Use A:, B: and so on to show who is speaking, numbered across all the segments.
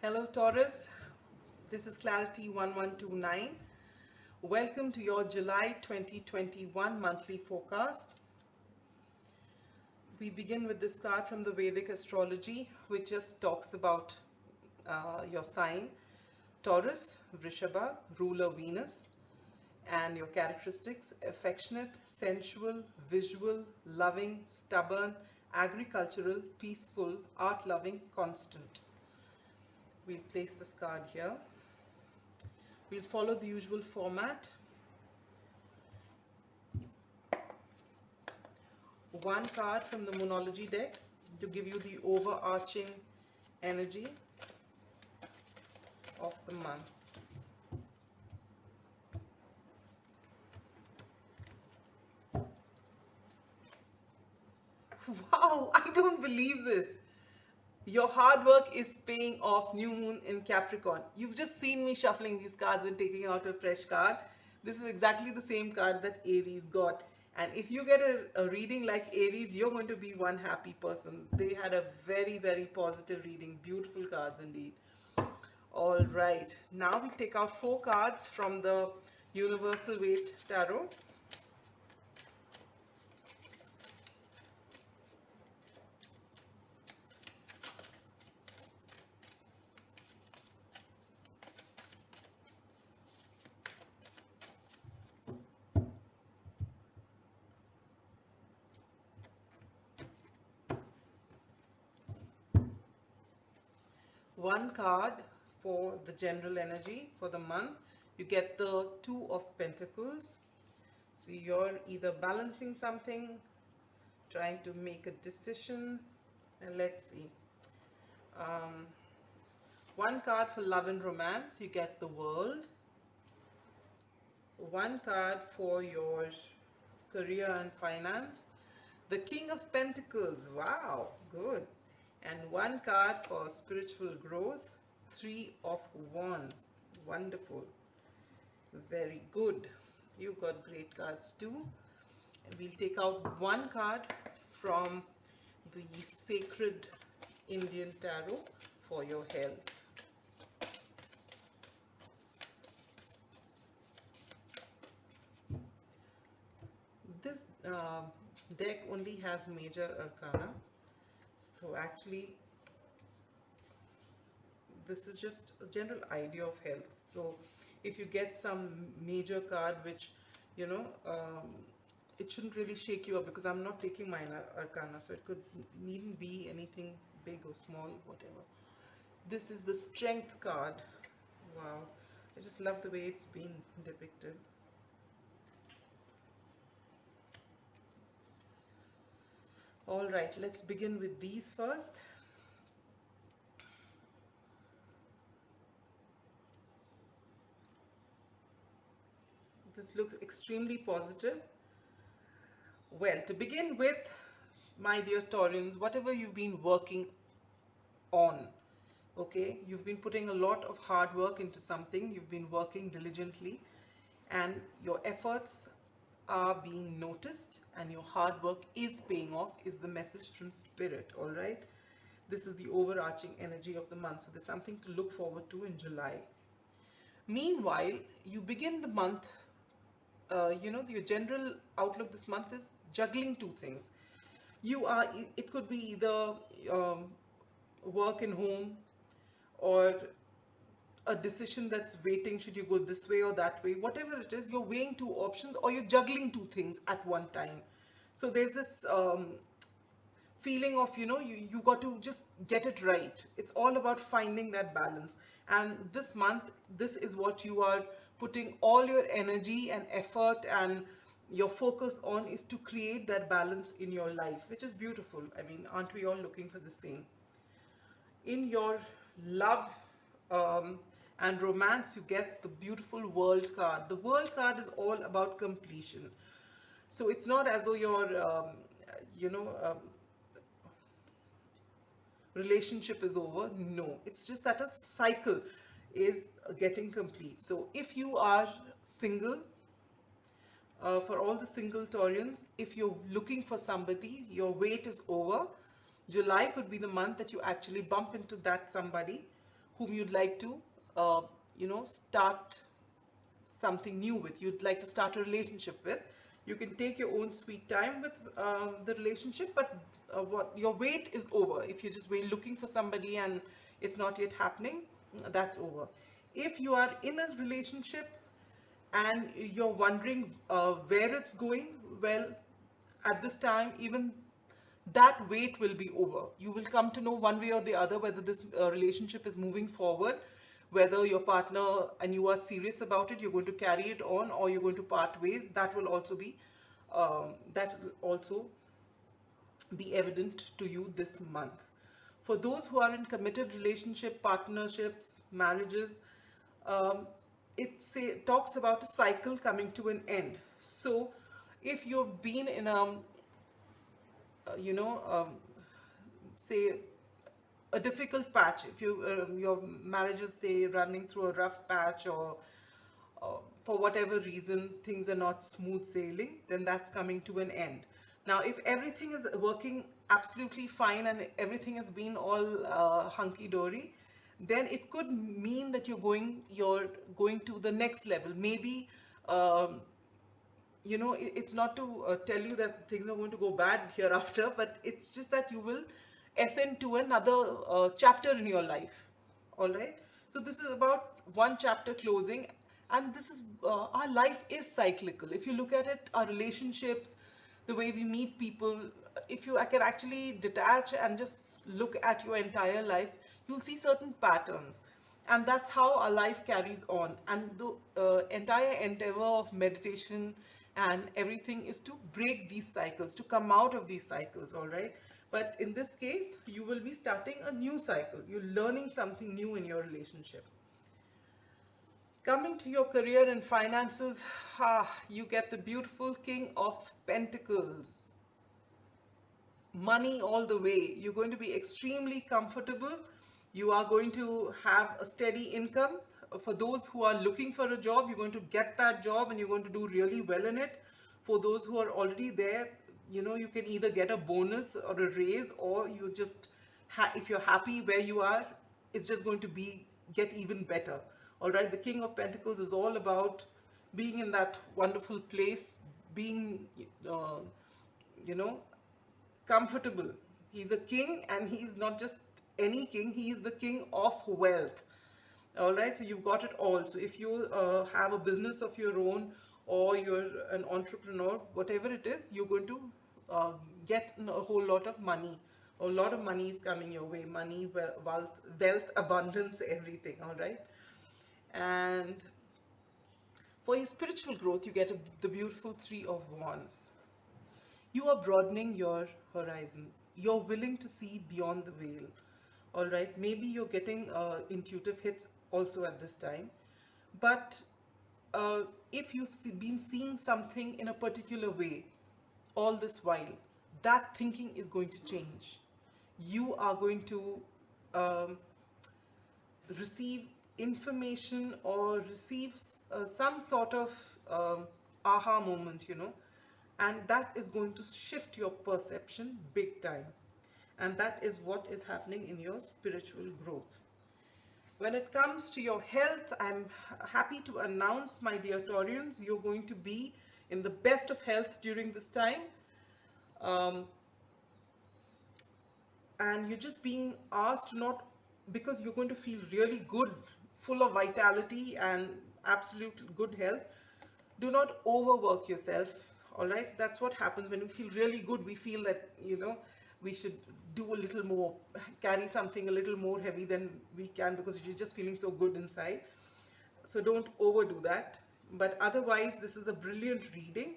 A: Hello, Taurus. This is Clarity 1129. Welcome to your July 2021 monthly forecast. We begin with this card from the Vedic astrology, which just talks about your sign Taurus, Vrishabha, ruler Venus, and your characteristics affectionate, sensual, visual, loving, stubborn, agricultural, peaceful, art loving, constant. We'll place this card here. We'll follow the usual format. One card from the Moonology deck to give you the overarching energy of the month. Wow, I don't believe this. Your hard work is paying off. New moon in Capricorn. You've just seen me shuffling these cards and taking out a fresh card. This is exactly the same card that Aries got. And if you get a reading like Aries, you're going to be one happy person. They had a very, very positive reading. Beautiful cards indeed. All right. Now we'll take out four cards from the Universal Weight Tarot. One card for the general energy for the month. You get the Two of Pentacles. So you're either balancing something, trying to make a decision, and let's see. Um, One card for love and romance. You get the World. One card for your career and finance. The King of Pentacles. Wow, good. And one card for spiritual growth. Three of Wands. Wonderful. Very good. You got great cards too. And we'll take out one card from the Sacred Indian Tarot for your health. This deck only has major arcana, so actually this is just a general idea of health. So if you get some major card which you know it shouldn't really shake you up, because I'm not taking minor arcana, so it could needn't be anything big or small, whatever. This is the Strength card. Wow, I just love the way it's been depicted. All right, let's begin with these first. This looks extremely positive. Well, to begin with, my dear Taurians, whatever you've been working on, okay, you've been putting a lot of hard work into something, you've been working diligently, and your efforts are being noticed and your hard work is paying off, is the message from Spirit. All right, this is the overarching energy of the month, so there's something to look forward to in July. Meanwhile, you begin the month, your general outlook this month is juggling two things. It could be either um, work and home, or a decision that's waiting, should you go this way or that way, whatever it is, you're weighing two options or you're juggling two things at one time. So there's this feeling of you got to just get it right. It's all about finding that balance, and this month this is what you are putting all your energy and effort and your focus on, is to create that balance in your life, which is beautiful. I mean, aren't we all looking for the same? In your love and romance, you get the beautiful World card. The World card is all about completion. So it's not as though your you know relationship is over. No, it's just that a cycle is getting complete. So if you are single, for all the single Taurians, if you're looking for somebody, your wait is over. July could be the month that you actually bump into that somebody whom you'd like to, start something new with, you'd like to start a relationship with. You can take your own sweet time with the relationship, but what your wait is over. If you're just looking for somebody and it's not yet happening, that's over. If you are in a relationship and you're wondering where it's going, well, at this time, even that wait will be over. You will come to know one way or the other whether this relationship is moving forward, whether your partner and you are serious about it, you're going to carry it on, or you're going to part ways. That will also be evident to you this month. For those who are in committed relationship, partnerships, marriages, um, talks about a cycle coming to an end. So, if you've been in a, you know, say a difficult patch, if your marriage is say running through a rough patch, or for whatever reason things are not smooth sailing, then that's coming to an end. Now, if everything is working absolutely fine and everything has been all hunky dory, then it could mean that you're going to the next level. Maybe um, it's not to tell you that things are going to go bad hereafter, but it's just that you will ascend to another chapter in your life. All right. So this is about one chapter closing, and this is our life is cyclical. If you look at it, our relationships, the way we meet people, if you I can actually detach and just look at your entire life, you'll see certain patterns, and that's how our life carries on. And the entire endeavor of meditation and everything is to break these cycles, to come out of these cycles. All right. But in this case, you will be starting a new cycle. You're learning something new in your relationship. Coming to your career and finances, you get the beautiful King of Pentacles. Money all the way. You're going to be extremely comfortable. You are going to have a steady income. For those who are looking for a job, you're going to get that job and you're going to do really well in it. For those who are already there, you can either get a bonus or a raise, or you just, if you're happy where you are, it's just going to get even better. All right. The King of Pentacles is all about being in that wonderful place, being, uh, you know, comfortable. He's a king, and he's not just any king, he is the king of wealth. All right, so you've got it all. So if you have a business of your own, or you're an entrepreneur, whatever it is, you're going to uh, get a whole lot of money. A lot of money is coming your way. Money, wealth, abundance, everything. All right. And for your spiritual growth, you get the beautiful Three of Wands. You are broadening your horizons. You're willing to see beyond the veil. All right. Maybe you're getting intuitive hits also at this time. But uh, if you've been seeing something in a particular way all this while, that thinking is going to change. You are going to um, receive information, or receive some sort of aha moment, and that is going to shift your perception big time. And that is what is happening in your spiritual growth. When it comes to your health, I'm happy to announce, my dear Taurians, you're going to be in the best of health during this time. Um, and you're just being asked not, because you're going to feel really good, full of vitality and absolute good health. Do not overwork yourself. All right, that's what happens when we feel really good. We feel that we should do a little more, carry something a little more heavy than we can, because you're just feeling so good inside. So don't overdo that. But otherwise, this is a brilliant reading.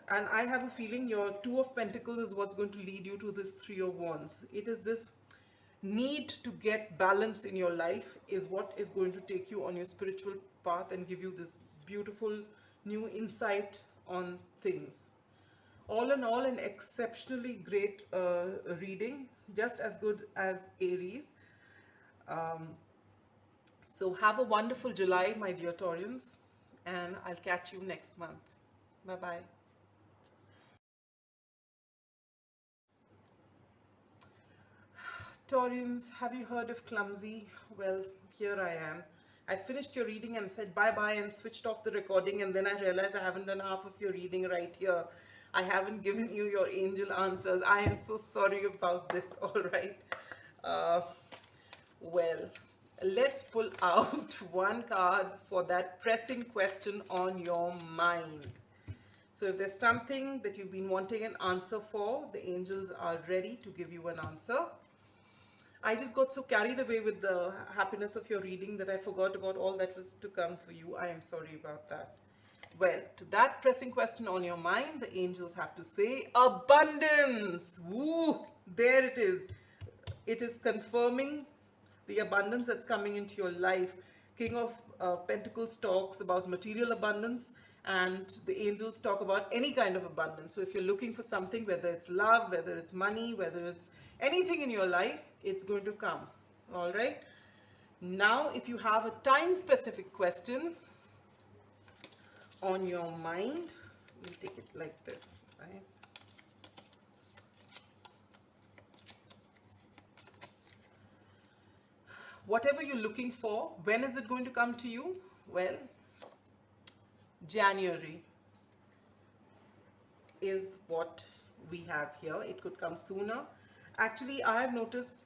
A: And I have a feeling your Two of Pentacles is what's going to lead you to this Three of Wands. It is this need to get balance in your life is what is going to take you on your spiritual path and give you this beautiful new insight on things. All in all, an exceptionally great reading, just as good as Aries. Um, so have a wonderful July, my dear Taurians, and I'll catch you next month. Bye bye. Taurians, have you heard of clumsy? Well, here I am. I finished your reading and said bye bye and switched off the recording, and then I realized I haven't done half of your reading right here. I haven't given you your angel answers. I am so sorry about this, alright? Uh, well, let's pull out one card for that pressing question on your mind. So if there's something that you've been wanting an answer for, the angels are ready to give you an answer. I just got so carried away with the happiness of your reading that I forgot about all that was to come for you. I am sorry about that. Well, to that pressing question on your mind, the angels have to say abundance. Woo! There it is. It is confirming the abundance that's coming into your life. King of Pentacles talks about material abundance, and the angels talk about any kind of abundance. So if you're looking for something, whether it's love, whether it's money, whether it's anything in your life, it's going to come. All right. Now, if you have a time specific question on your mind, we'll take it like this, right? Whatever you're looking for, when is it going to come to you? Well, January is what we have here. It could come sooner. Actually, I have noticed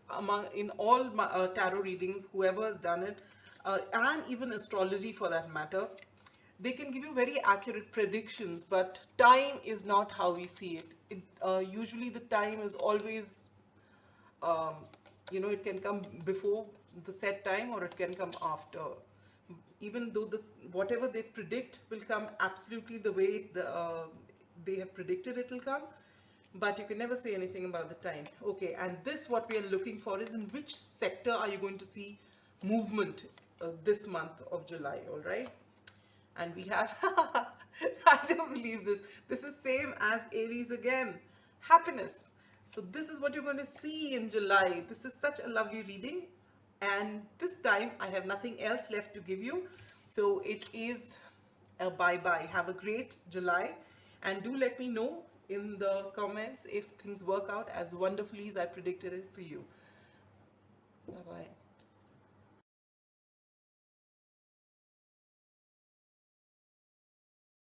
A: in all my tarot readings, whoever has done it, and even astrology for that matter, they can give you very accurate predictions, but time is not how we see it. Usually the time is always, it can come before the set time or it can come after. Even though whatever they predict will come absolutely the way they have predicted it will come, but you can never say anything about the time. Okay, and this, what we are looking for is in which sector are you going to see movement this month of July, all right? And we have, I don't believe this. This is same as Aries again, happiness. So this is what you're going to see in July. This is such a lovely reading. And this time I have nothing else left to give you. So it is a bye-bye. Have a great July. And do let me know in the comments if things work out as wonderfully as I predicted it for you. Bye-bye.